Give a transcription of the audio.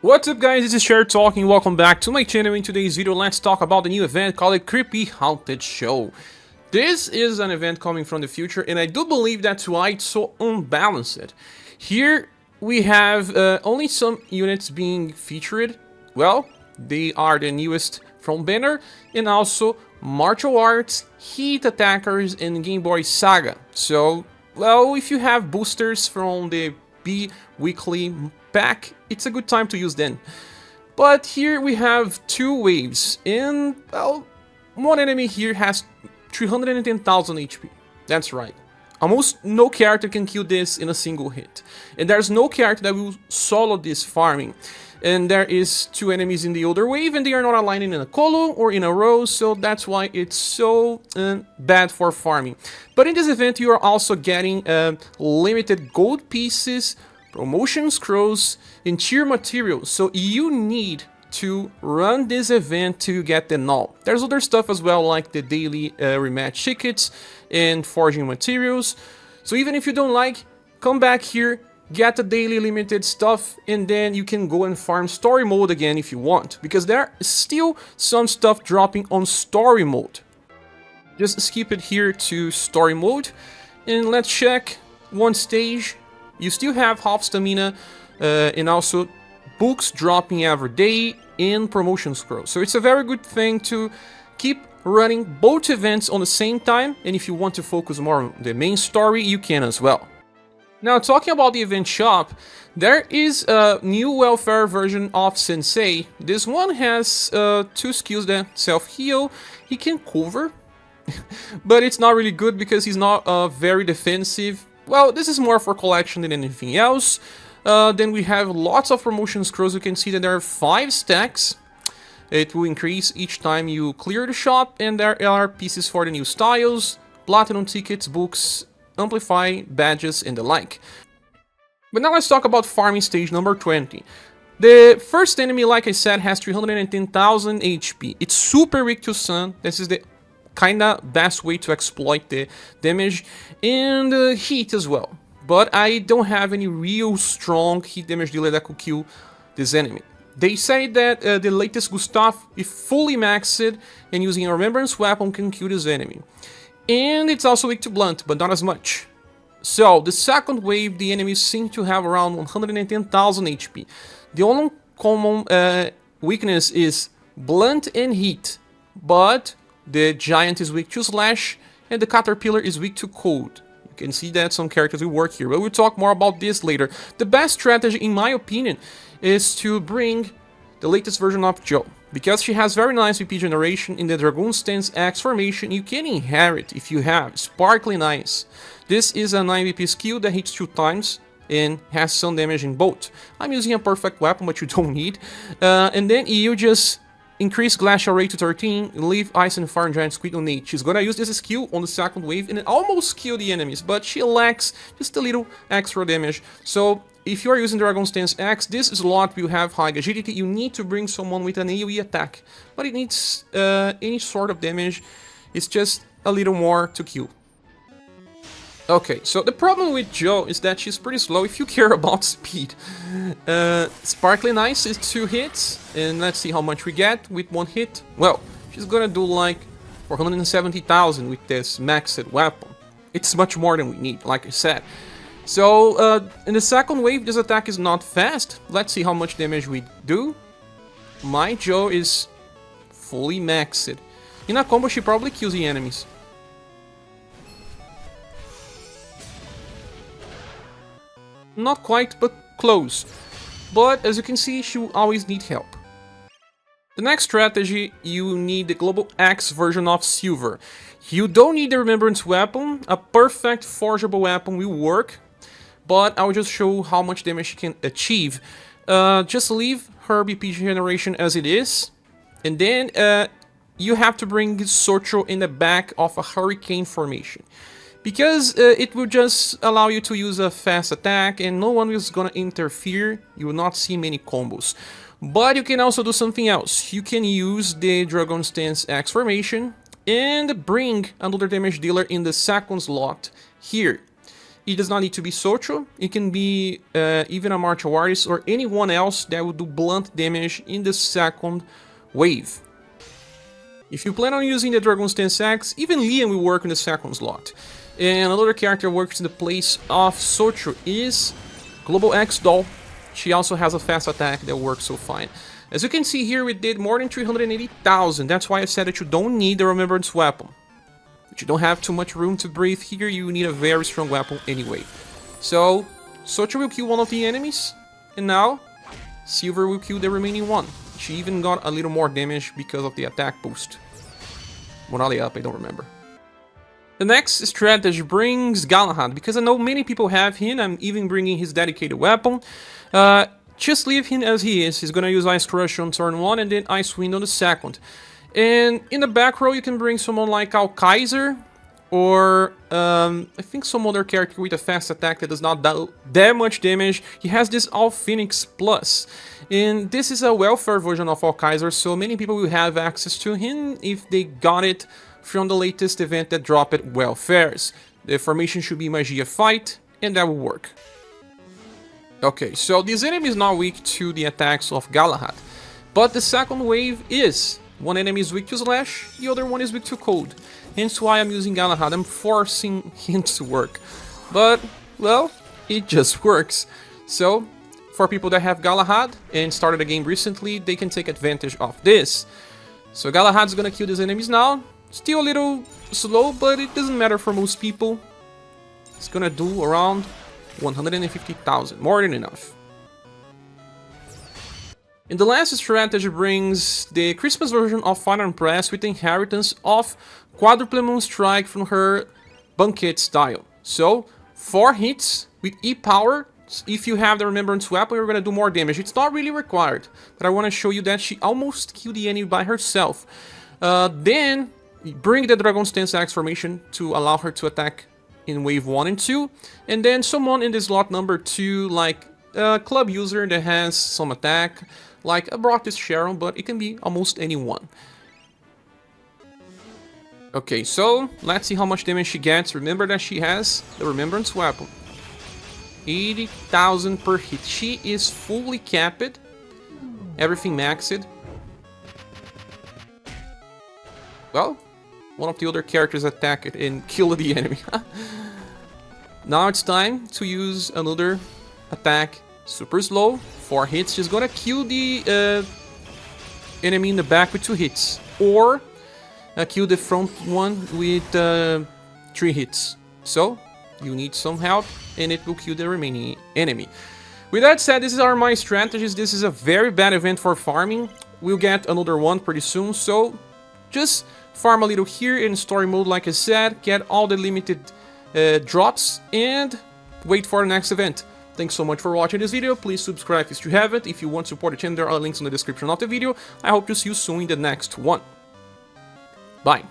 What's up guys, this is Cher talking, welcome back to my channel. In today's video, let's talk about the new event called Creepy Haunted Show. This is an event coming from the future, and I do believe that's why it's so unbalanced. Here we have only some units being featured. Well, they are the newest from Banner, and also martial arts, heat attackers, and Game Boy SaGa. So, well, if you have boosters from the weekly pack, it's a good time to use them. But here we have two waves, and well, one enemy here has 310,000 HP. That's right. Almost no character can kill this in a single hit. And there's no character that will solo this farming. And there is two enemies in the other wave, and they are not aligning in a column or in a row, so that's why it's so bad for farming. But in this event, you are also getting limited gold pieces, promotion scrolls, and tier materials, so you need to run this event to get them all. There's other stuff as well, like the daily rematch tickets and forging materials. So even if you don't like, come back here, get the daily limited stuff, and then you can go and farm story mode again if you want, because there is still some stuff dropping on story mode. Just skip it here to story mode, and let's check one stage. You still have half stamina and also books dropping every day in promotion scrolls. So it's a very good thing to keep running both events on the same time, and if you want to focus more on the main story, you can as well. Now, talking about the event shop, there is a new welfare version of Sensei. This one has two skills that self-heal. He can cover, but it's not really good because he's not very defensive. Well, this is more for collection than anything else. Then we have lots of promotion scrolls. You can see that there are 5 stacks. It will increase each time you clear the shop, and there are pieces for the new styles, platinum tickets, books, amplify, badges, and the like. But now let's talk about farming stage number 20. The first enemy, like I said, has 310,000 HP. It's super weak to sun. This is the kinda best way to exploit the damage and heat as well. But I don't have any real strong heat damage dealer that could kill this enemy. They say that the latest Gustav, if fully maxed and using a remembrance weapon, can kill this enemy. And it's also weak to blunt, but not as much. So, the second wave, the enemies seem to have around 110,000 HP. The only common weakness is blunt and heat, but the giant is weak to slash, and the caterpillar is weak to cold. You can see that some characters will work here, but we'll talk more about this later. The best strategy, in my opinion, is to bring the latest version of Jo. Because she has very nice VP generation in the Dragoon Stance X formation, you can inherit, if you have, Sparkling Eyes. This is a 9 VP skill that hits 2 times and has some damage in both. I'm using a perfect weapon, but you don't need. And then you just increase Glacial Rate to 13, leave Ice and Fire Giant Squid on 8. She's gonna use this skill on the second wave and almost kill the enemies, but she lacks just a little extra damage. So if you are using Dragon Stance X, this slot will have high agility. You need to bring someone with an AoE attack, but it needs any sort of damage. It's just a little more to kill. Okay, so the problem with Jo is that she's pretty slow if you care about speed. Sparkling Ice is 2 hits, and let's see how much we get with 1 hit. Well, she's gonna do like 470,000 with this maxed weapon. It's much more than we need, like I said. So, in the second wave, this attack is not fast. Let's see how much damage we do. My Jo is fully maxed. In a combo, she probably kills the enemies. Not quite, but close. But as you can see, she will always need help. The next strategy, you need the Global X version of Silver. You don't need the Remembrance weapon. A perfect forgeable weapon will work, but I will just show how much damage she can achieve. Just leave her BP generation as it is, and then you have to bring So-cho in the back of a Hurricane formation. Because it will just allow you to use a fast attack and no one is gonna interfere. You will not see many combos. But you can also do something else. You can use the Dragon Stance X formation and bring another damage dealer in the second slot here. it does not need to be So-cho, it can be even a martial artist or anyone else that will do blunt damage in the second wave. If you plan on using the Dragon's Dance Axe, even Liam will work in the second slot. And another character works in the place of So-cho is Global X Doll. She also has a fast attack that works so fine. As you can see here, we did more than 380,000. That's why I said that you don't need the Remembrance Weapon. But you don't have too much room to breathe here, you need a very strong weapon anyway. So, So-cho will kill one of the enemies, and now Silver will kill the remaining one. She even got a little more damage because of the attack boost. Morale up, I don't remember. The next strategy brings Galahad, because I know many people have him. I'm even bringing his dedicated weapon. Just leave him as he is. He's gonna use Ice Crush on turn 1 and then Ice Wind on the second. And in the back row you can bring someone like Alkaiser, or I think some other character with a fast attack that does not do that much damage. He has this All Phoenix Plus, and this is a welfare version of Alkaiser, so many people will have access to him if they got it from the latest event that dropped at welfares. The formation should be Magia Fight, and that will work. Okay, so this enemy is not weak to the attacks of Galahad, but the second wave is. One enemy is weak to Slash, the other one is weak to Cold. Hence why I'm using Galahad, I'm forcing him to work. But, well, it just works. So, for people that have Galahad and started the game recently, they can take advantage of this. So Galahad's gonna kill these enemies now. Still a little slow, but it doesn't matter for most people. It's gonna do around 150,000, more than enough. And the last strategy brings the Christmas version of Final Empress with the inheritance of Quadruple Moon Strike from her Banquet style. So, 4 hits with E-Power. If you have the Remembrance Weapon, you're gonna do more damage. It's not really required, but I want to show you that she almost killed the enemy by herself. Then, bring the Dragon's Dance Axe formation to allow her to attack in wave 1 and 2. And then someone in the slot number 2, like a club user that has some attack, like I brought this Sharon, but it can be almost anyone. Okay, so let's see how much damage she gets. Remember that she has the Remembrance Weapon. 80,000 per hit. She is fully capped. Everything maxed. Well, one of the other characters attacked and killed the enemy. Now it's time to use another attack. Super slow. 4 hits. She's gonna kill the enemy in the back with 2 hits. Or kill the front one with 3 hits. So, you need some help, and it will kill the remaining enemy. With that said, these are my strategies. This is a very bad event for farming. We'll get another one pretty soon, so just farm a little here in story mode like I said, get all the limited drops, and wait for the next event. Thanks so much for watching this video. Please subscribe if you haven't. If you want to support the channel, there are links in the description of the video. I hope to see you soon in the next one. Bye.